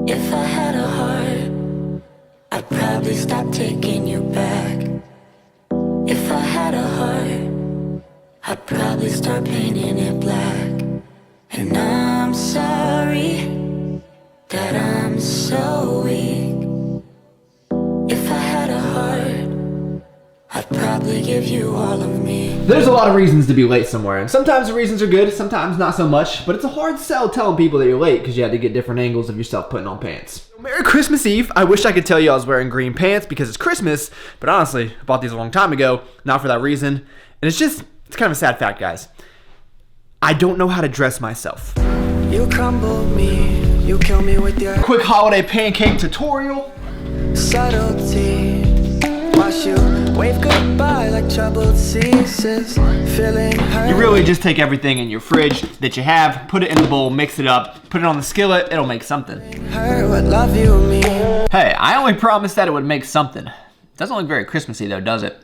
If I had a heart, I'd probably stop taking you back. If I had a heart, I'd probably start painting it black. And I'm sorry that I'm so weak. If I had a heart, I'd probably give you all of me. There's a lot of reasons to be late somewhere, and sometimes the reasons are good, sometimes not so much, but it's a hard sell telling people that you're late because you had to get different angles of yourself putting on pants. Merry Christmas Eve. I wish I could tell you I was wearing green pants because it's Christmas, but honestly, I bought these a long time ago, not for that reason, and it's kind of a sad fact, guys. I don't know how to dress myself. You crumble me, you kill me with your Quick holiday pancake tutorial. subtlety. Watch you wave goodbye like troubled seasons. Feeling hurt. You really just take everything in your fridge that you have, put it in the bowl, mix it up, put it on the skillet, it'll make something. Hurt what love you mean. Hey, I only promised that it would make something. Doesn't look very Christmassy though, does it?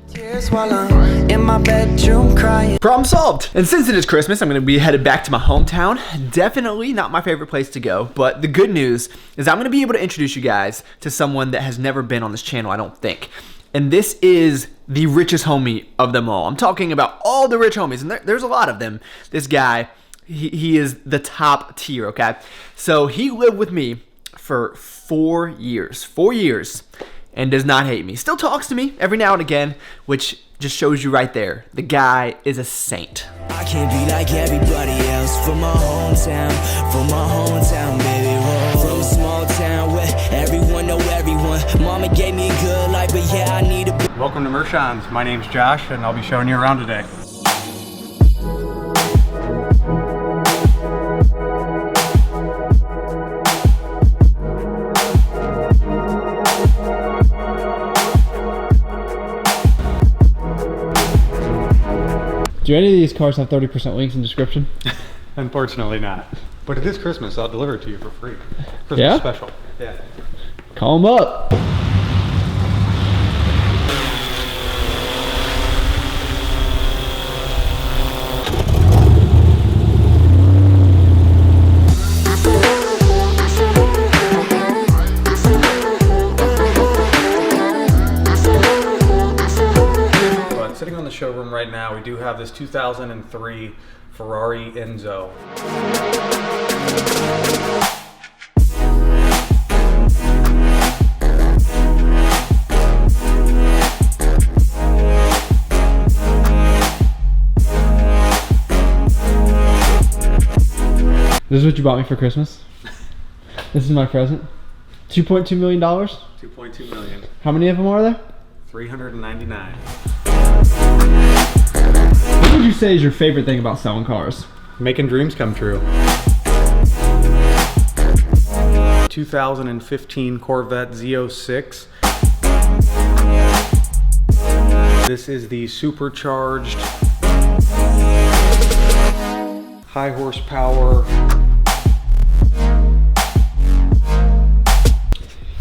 Tears while I'm in my bedroom crying. Problem solved. And since it is Christmas, I'm gonna be headed back to my hometown. Definitely not my favorite place to go, but the good news is I'm gonna be able to introduce you guys to someone that has never been on this channel, I don't think. And this is the richest homie of them all. I'm talking about all the rich homies, and there's a lot of them. This guy, he is the top tier, okay? So he lived with me for 4 years, and does not hate me. Still talks to me every now and again, which just shows you right there. The guy is a saint. I can't be like everybody else from my hometown, baby. From a small town where everyone know everyone. Mama gave me a good life, but yeah, I need a... Welcome to Mershon's. My name's Josh, and I'll be showing you around today. Do any of these cars have 30% links in description? Unfortunately not. But it is Christmas, I'll deliver it to you for free. Christmas Yeah? special. Yeah. Call them up. Sitting on the showroom right now, we do have this 2003 Ferrari Enzo. This is what you bought me for Christmas? This is my present? $2.2 million? 2.2 million. How many of them are there? 399. What would you say is your favorite thing about selling cars? Making dreams come true. 2015 Corvette Z06. This is the supercharged, high horsepower.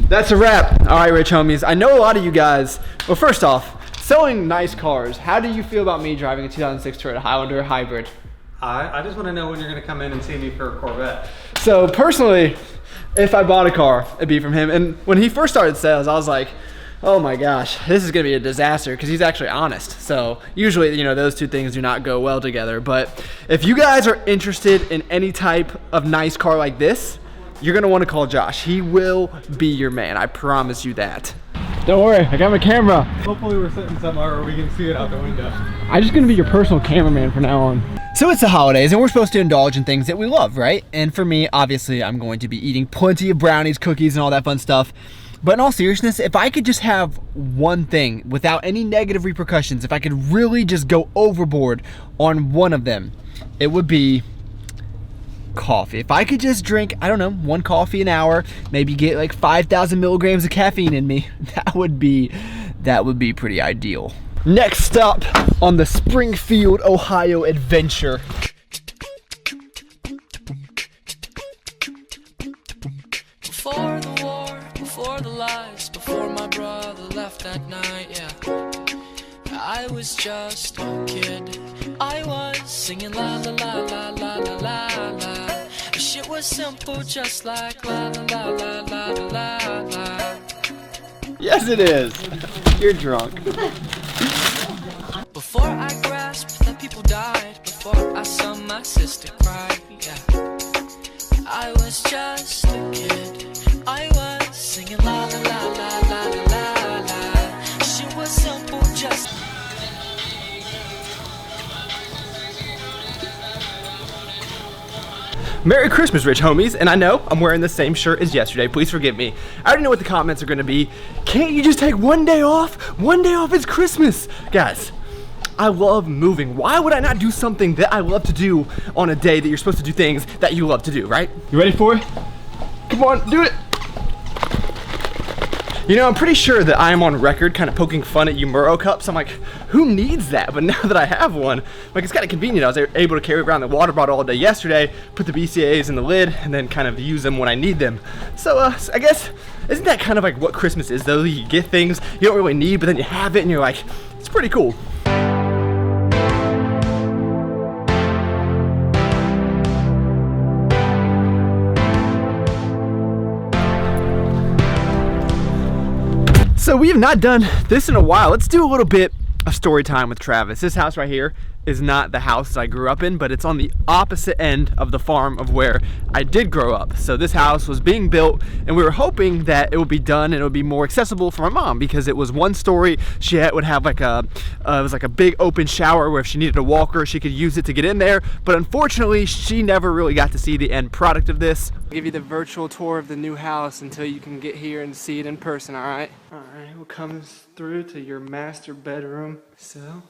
That's a wrap. All right, rich homies. I know a lot of you guys, well, first off, selling nice cars, how do you feel about me driving a 2006 Toyota Highlander hybrid? I just want to know when you're going to come in and see me for a Corvette. So personally, if I bought a car, it'd be from him. And when he first started sales, I was like, oh my gosh, this is going to be a disaster, because he's actually honest. So usually, you know, those two things do not go well together. But if you guys are interested in any type of nice car like this, you're going to want to call Josh. He will be your man. I promise you that. Don't worry, I got my camera. Hopefully we're sitting somewhere where we can see it out the window. I'm just gonna be your personal cameraman from now on. So it's the holidays, and we're supposed to indulge in things that we love, right? And for me, obviously, I'm going to be eating plenty of brownies, cookies, and all that fun stuff. But in all seriousness, if I could just have one thing without any negative repercussions, if I could really just go overboard on one of them, it would be coffee. If I could just drink, I don't know, 1 coffee an hour, maybe get like 5,000 milligrams of caffeine in me, that would be pretty ideal. Next stop on the Springfield, Ohio adventure. Before the war, before the lies, before my brother left night, yeah. I was just a kid. I was singing la la la la la la la la. Shit was simple, just like la la la la la la la. Yes, it is. You're drunk. Before I grasped that people died, before I saw my sister cry, yeah. I was just a kid. I was singing la la la la la la la. Shit was simple, just. Merry Christmas, rich homies, and I know I'm wearing the same shirt as yesterday. Please forgive me. I already know what the comments are gonna be. Can't you just take one day off? One day off, it's Christmas. Guys, I love moving. Why would I not do something that I love to do on a day that you're supposed to do things that you love to do, right? You ready for it? Come on, do it. You know, I'm pretty sure that I am on record kind of poking fun at Umuro cups. I'm like, who needs that? But now that I have one, like, it's kind of convenient. I was able to carry around the water bottle all day yesterday, put the BCAAs in the lid, and then kind of use them when I need them. So I guess, isn't that kind of like what Christmas is, though? You get things you don't really need, but then you have it, and you're like, it's pretty cool. So we have not done this in a while. Let's do a little bit of story time with Travis. This house right here is not the house I grew up in, but it's on the opposite end of the farm of where I did grow up. So this house was being built, and we were hoping that it would be done and it would be more accessible for my mom, because it was one story. She would have like it was like a big open shower where if she needed a walker, she could use it to get in there. But unfortunately, she never really got to see the end product of this. I'll give you the virtual tour of the new house until you can get here and see it in person, all right? All right, we'll come through to your master bedroom. So,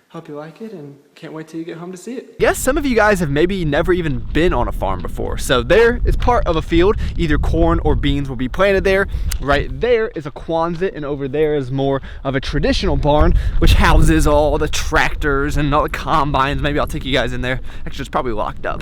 hope you like it and can't wait till you get home to see it. Yes, some of you guys have maybe never even been on a farm before. So there is part of a field, either corn or beans will be planted there. Right there is a Quonset, and over there is more of a traditional barn, which houses all the tractors and all the combines. Maybe I'll take you guys in there. Actually, it's probably locked up.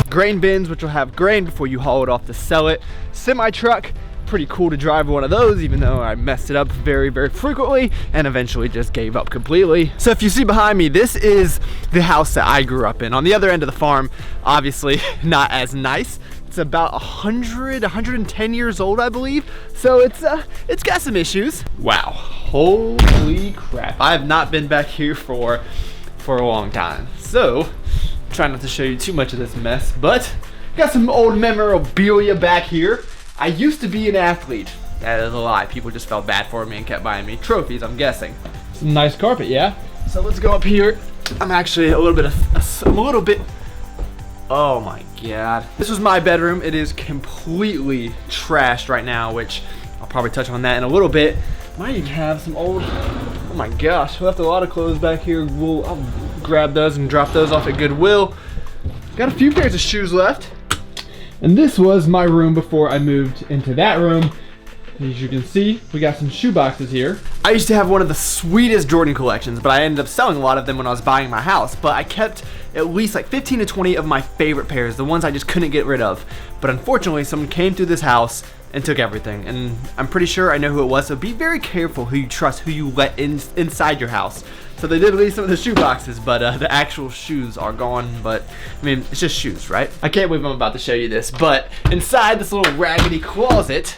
Grain bins, which will have grain before you haul it off to sell it. Semi truck, pretty cool to drive one of those, even though I messed it up very, very frequently and eventually just gave up completely. So if you see behind me, this is the house that I grew up in. On the other end of the farm, obviously not as nice. It's about 110 years old, I believe. So it's got some issues. Wow, holy crap. I have not been back here for a long time. So, try not to show you too much of this mess, but got some old memorabilia back here. I used to be an athlete. That is a lie. People just felt bad for me and kept buying me trophies, I'm guessing. Some nice carpet, yeah? So let's go up here. I'm actually a little bit, oh my God. This was my bedroom. It is completely trashed right now, which I'll probably touch on that in a little bit. Might even have some old, oh my gosh, we left a lot of clothes back here. I'll grab those and drop those off at Goodwill. Got a few pairs of shoes left. And this was my room before I moved into that room. As you can see, we got some shoe boxes here. I used to have one of the sweetest Jordan collections, but I ended up selling a lot of them when I was buying my house. But I kept at least like 15 to 20 of my favorite pairs, the ones I just couldn't get rid of. But unfortunately, someone came through this house and took everything, and I'm pretty sure I know who it was. So be very careful who you trust, who you let inside your house. So they did leave some of the shoe boxes, but the actual shoes are gone. But I mean, it's just shoes, right? I can't believe I'm about to show you this, but inside this little raggedy closet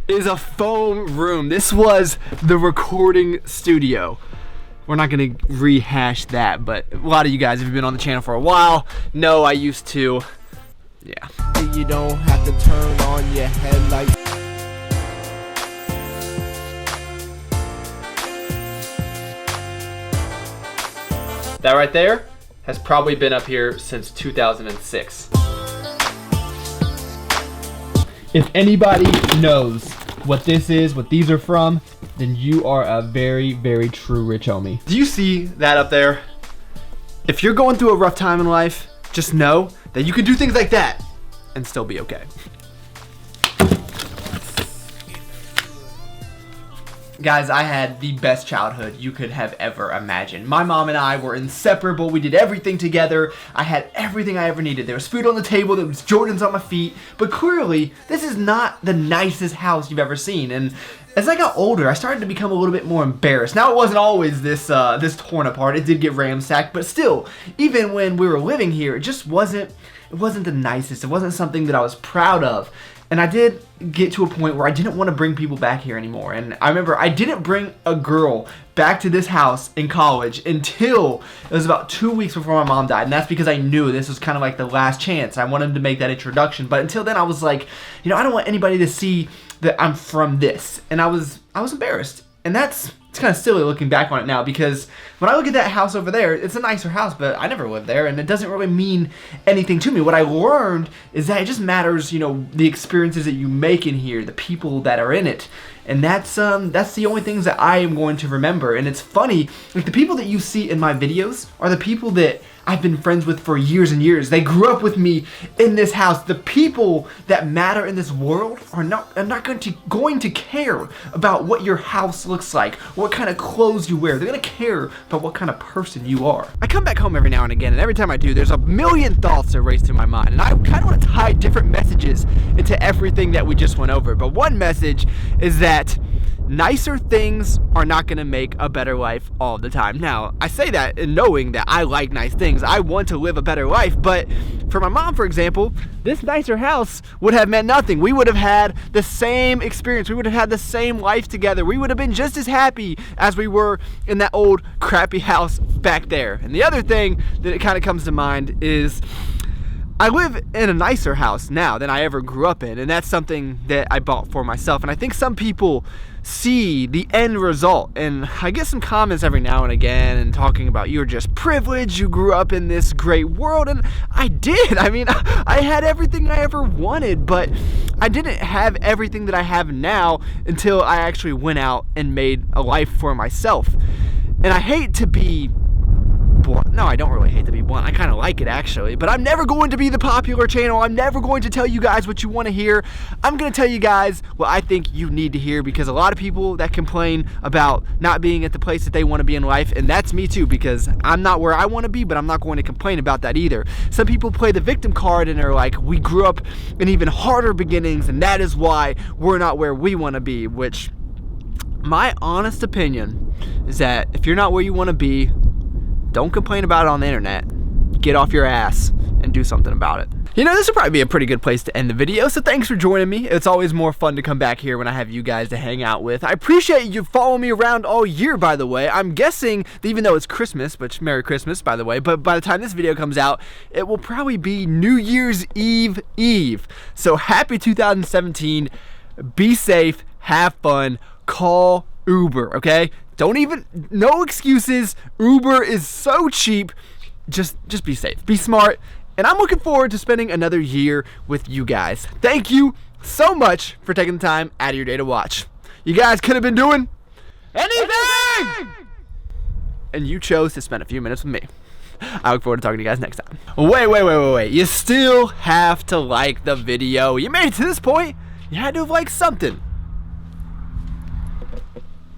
is a foam room. This was the recording studio. We're not gonna rehash that, but a lot of you guys, if you've been on the channel for a while, know I used to, yeah. You don't have to turn on your headlights. That right there has probably been up here since 2006. If anybody knows what this is, what these are from, then you are a very, very true rich homie. Do you see that up there? If you're going through a rough time in life, just know that you can do things like that and still be okay. Guys, I had the best childhood you could have ever imagined. My mom and I were inseparable. We did everything together. I had everything I ever needed. There was food on the table. There was Jordans on my feet. But clearly, this is not the nicest house you've ever seen. And as I got older, I started to become a little bit more embarrassed. Now, it wasn't always this torn apart. It did get ransacked. But still, even when we were living here, it just wasn't the nicest. It wasn't something that I was proud of. And I did get to a point where I didn't want to bring people back here anymore. And I remember I didn't bring a girl back to this house in college until it was about 2 weeks before my mom died. And that's because I knew this was kind of like the last chance. I wanted to make that introduction. But until then, I was like, you know, I don't want anybody to see that I'm from this. And I was embarrassed. And it's kind of silly looking back on it now, because when I look at that house over there, it's a nicer house, but I never lived there, and it doesn't really mean anything to me. What I learned is that it just matters, you know, the experiences that you make in here, the people that are in it. And that's the only things that I am going to remember. And it's funny, like, the people that you see in my videos are the people that I've been friends with for years and years. They grew up with me in this house. The people that matter in this world are not going to care about what your house looks like, what kind of clothes you wear. They're gonna care about what kind of person you are. I come back home every now and again, and every time I do, there's a million thoughts that race through my mind, and I kind of want to tie different messages into everything that we just went over. But one message is that nicer things are not going to make a better life all the time. Now, I say that in knowing that I like nice things. I want to live a better life. But for my mom, for example, this nicer house would have meant nothing. We would have had the same experience. We would have had the same life together. We would have been just as happy as we were in that old crappy house back there. And the other thing that it kind of comes to mind is I live in a nicer house now than I ever grew up in, and that's something that I bought for myself. And I think some people see the end result, and I get some comments every now and again and talking about, you're just privileged, you grew up in this great world. And I did. I mean, I had everything I ever wanted, but I didn't have everything that I have now until I actually went out and made a life for myself. And I hate to be blunt. No, I don't really hate to be blunt. I kind of like it, actually. But I'm never going to be the popular channel. I'm never going to tell you guys what you want to hear. I'm going to tell you guys what I think you need to hear, because a lot of people that complain about not being at the place that they want to be in life, and that's me too, because I'm not where I want to be, but I'm not going to complain about that either. Some people play the victim card and are like, we grew up in even harder beginnings, and that is why we're not where we want to be, which my honest opinion is that if you're not where you want to be, don't complain about it on the internet. Get off your ass and do something about it. You know, this would probably be a pretty good place to end the video, so thanks for joining me. It's always more fun to come back here when I have you guys to hang out with. I appreciate you following me around all year, by the way. I'm guessing that even though it's Christmas, which Merry Christmas, by the way, but by the time this video comes out, it will probably be New Year's Eve. So happy 2017. Be safe, have fun, call Uber, okay? No excuses. Uber is so cheap. Just be safe, be smart, and I'm looking forward to spending another year with you guys. Thank you so much for taking the time out of your day to watch. You guys could have been doing anything, and you chose to spend a few minutes with me. I look forward to talking to you guys next time. Wait. You still have to like the video. You made it to this point. You had to have liked something.